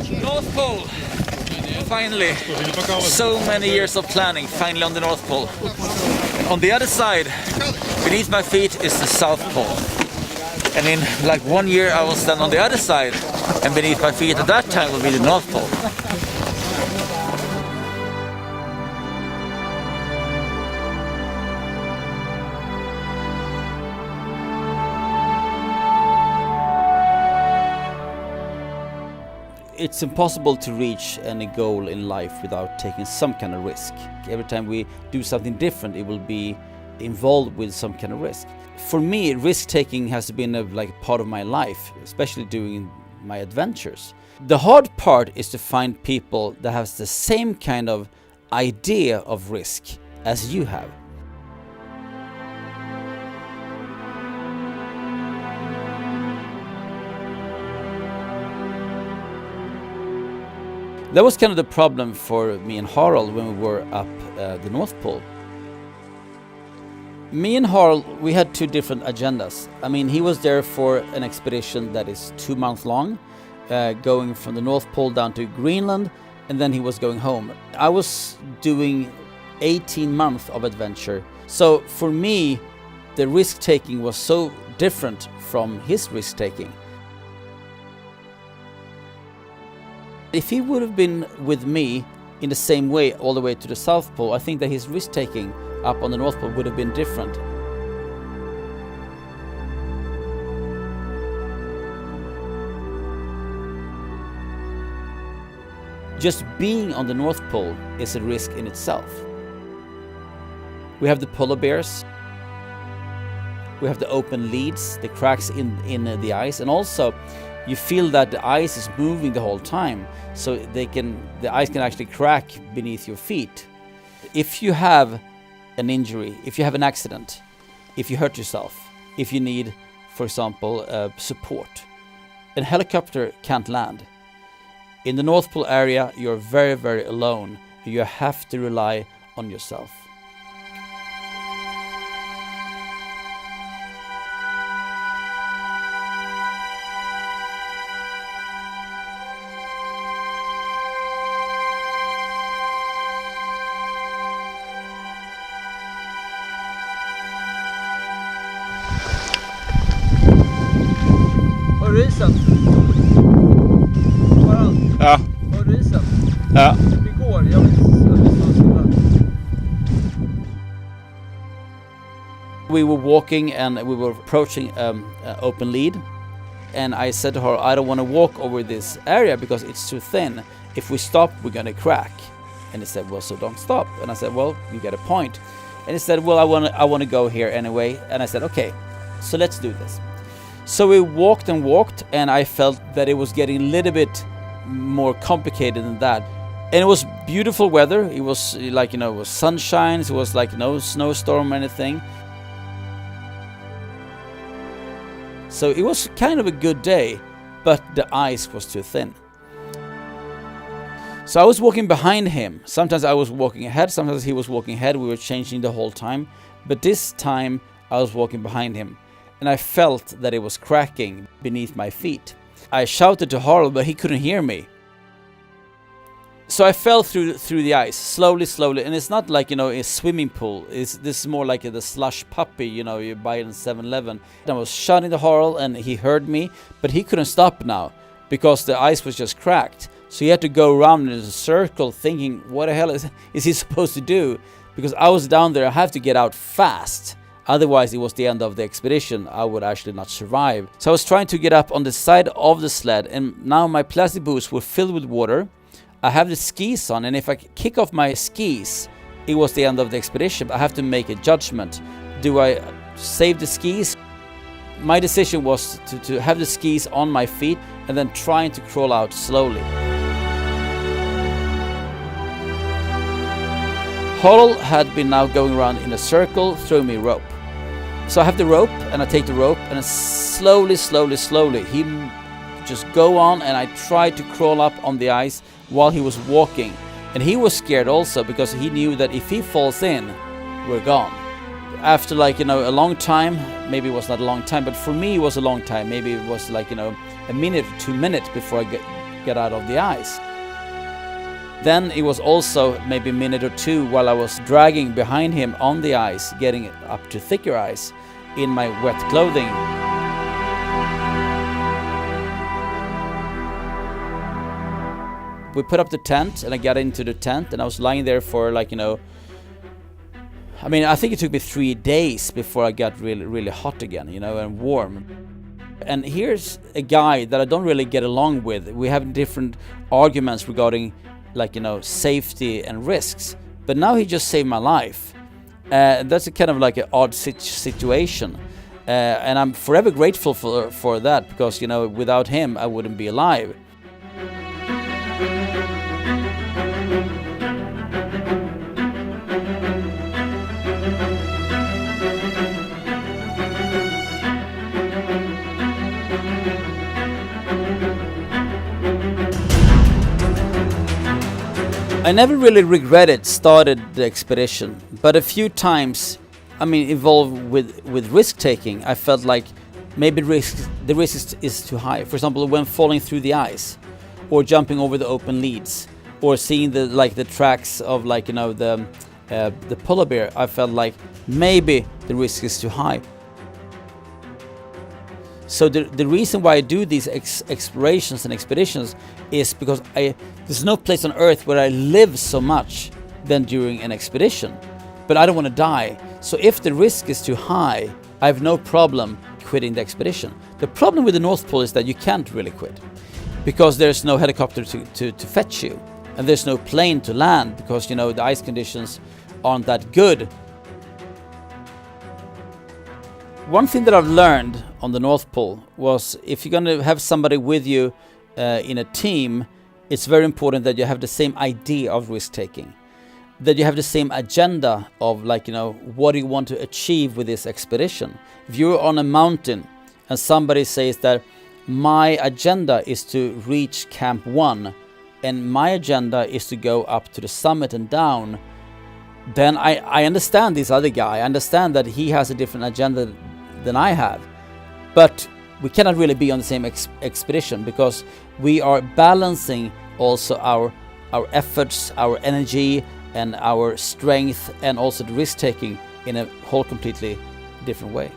North Pole. Finally. So many years of planning, finally on the North Pole. On the other side, beneath my feet, is the South Pole. And in like 1 year I will stand on the other side, and beneath my feet at that time will be the North Pole. It's impossible to reach any goal in life without taking some kind of risk. Every time we do something different, it will be involved with some kind of risk. For me, risk-taking has been a part of my life, especially during my adventures. The hard part is to find people that have the same kind of idea of risk as you have. That was kind of the problem for me and Harald when we were up the North Pole. Me and Harald, we had two different agendas. I mean, he was there for an expedition that is 2 months long, going from the North Pole down to Greenland, and then he was going home. I was doing 18 months of adventure. So for me, the risk-taking was so different from his risk-taking. If he would have been with me in the same way all the way to the South Pole, I think that his risk-taking up on the North Pole would have been different. Just being on the North Pole is a risk in itself. We have the polar bears, we have the open leads, the cracks in the ice, and also you feel that the ice is moving the whole time, so the ice can actually crack beneath your feet. If you have an injury, if you have an accident, if you hurt yourself, if you need, for example, support, a helicopter can't land. In the North Pole area, you're very, very alone. You have to rely on yourself. Har du isen? Ja. Har du isen? Ja. Vi går, jag vill stå stilla. We were walking and we were approaching open lead, and I said to her, I don't want to walk over this area because it's too thin. If we stop, we're going to crack. And he said, well, so don't stop. And I said, well, you get a point. And he said, well, I want to go here anyway. And I said, okay, so let's do this. So we walked and walked, and I felt that it was getting a little bit more complicated than that. And it was beautiful weather. It was like, it was sunshine. It was like no snowstorm or anything. So it was kind of a good day, but the ice was too thin. So I was walking behind him. Sometimes I was walking ahead, sometimes he was walking ahead. We were changing the whole time. But this time I was walking behind him, and I felt that it was cracking beneath my feet. I shouted to Harald, but he couldn't hear me. So I fell through the ice, slowly, and it's not like, a swimming pool. This is more like the slush puppy, you buy it in 7-Eleven. I was shouting to Harald, and he heard me, but he couldn't stop now because the ice was just cracked. So he had to go around in a circle thinking, what the hell is he supposed to do? Because I was down there, I have to get out fast. Otherwise, it was the end of the expedition. I would actually not survive. So I was trying to get up on the side of the sled, and now my plastic boots were filled with water. I have the skis on, and if I kick off my skis, it was the end of the expedition. I have to make a judgment. Do I save the skis? My decision was to have the skis on my feet and then trying to crawl out slowly. Harald had been now going around in a circle, throwing me rope. So I have the rope, and I take the rope, and slowly, he just go on, and I tried to crawl up on the ice while he was walking. And he was scared also, because he knew that if he falls in, we're gone. After a long time, maybe it was not a long time, but for me it was a long time. Maybe it was a minute or 2 minutes before I get out of the ice. Then it was also maybe a minute or two while I was dragging behind him on the ice, getting up to thicker ice in my wet clothing. We put up the tent and I got into the tent and I was lying there for I think it took me 3 days before I got really, really hot again, and warm. And here's a guy that I don't really get along with. We have different arguments regarding safety and risks. But now he just saved my life. That's a kind of an odd situation. And I'm forever grateful for that because, without him, I wouldn't be alive. I never really started the expedition, but a few times, involved with risk taking, I felt like maybe the risk is too high. For example, when falling through the ice, or jumping over the open leads, or seeing the tracks of the polar bear, I felt like maybe the risk is too high. So the reason why I do these explorations and expeditions is because there's no place on earth where I live so much than during an expedition. But I don't want to die. So if the risk is too high, I have no problem quitting the expedition. The problem with the North Pole is that you can't really quit because there's no helicopter to fetch you, and there's no plane to land because the ice conditions aren't that good. One thing that I've learned on the North Pole was if you're going to have somebody with you in a team, it's very important that you have the same idea of risk-taking, that you have the same agenda of what do you want to achieve with this expedition. If you're on a mountain and somebody says that my agenda is to reach Camp 1 and my agenda is to go up to the summit and down, then I understand this other guy. I understand that he has a different agenda than I have. But we cannot really be on the same expedition because we are balancing also our efforts, our energy, and our strength, and also the risk-taking in a whole completely different way.